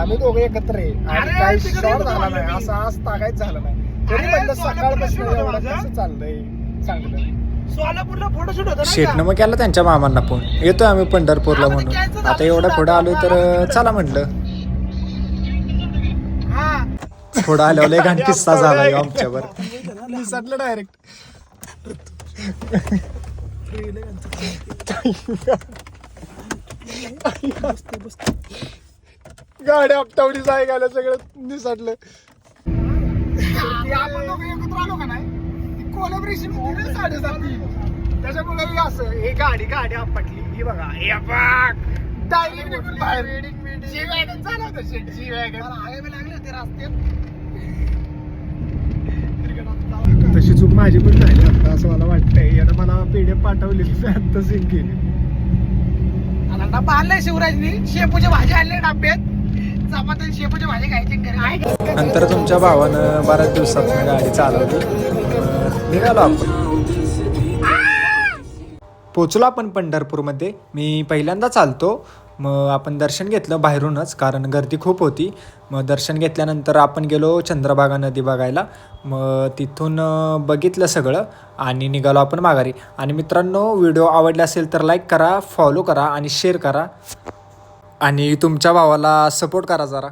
आम्ही दोघे एकत्र आहे आणि काही शॉर्ट झाला नाही, असं आज तागायच झालं नाही. तरी म्हणलं सकाळपासून एवढं कसं चाललंय चांगलं. सोलापूरला फोटोशूट होतं शेटनं मग केला त्यांच्या मामांना फोन, येतोय आम्ही पंढरपूरला म्हणून. आता एवढं पुढं आलोय तर चला म्हटलं. पुढं आल्यावर लय घाण किस्सा झाला ह्यो आमच्यावर. निसटलं डायरेक्ट. गाड्या आपटावडी जाय गेल्या, सगळं निसटलं. आपण दोघं एकत्र आलो का नाही, कोलॅबरेशन साडेसाती. त्याच्यामुळे असं हे गाडी आपटली. ही बघा, हे बघ डायरेक्ट बाहेर जी वॅगन चालवतं शेट. जी वॅगन लागले होते रस्त्यात. तशी चूक माझी पण झाली आता असं मला वाटतंय. यानं मला पीडीएफ पाठवलेली, फॅन सीन केली. आता डब्बा आणलाय शिवराजनी, शेपूची भाजी आणली डब्यात. चपाती शेपूची भाजी खायची घरी. नंतर तुमच्या भावानं बऱ्याच दिवसात गाडी चालवली. निघालो आपण. पोचलो आपण पंढरपूरमध्ये. मी पहिल्यांदा चालतो. मग आपण दर्शन घेतलं बाहेरूनच, कारण गर्दी खूप होती. मग दर्शन घेतल्यानंतर आपण गेलो चंद्रभागा नदी बघायला. मग तिथून बघितलं सगळं आणि निघालो आपण माघारी. आणि मित्रांनो, व्हिडिओ आवडला असेल तर लाईक करा, फॉलो करा आणि शेअर करा. आणि तुमच्या भावाला सपोर्ट करा जरा.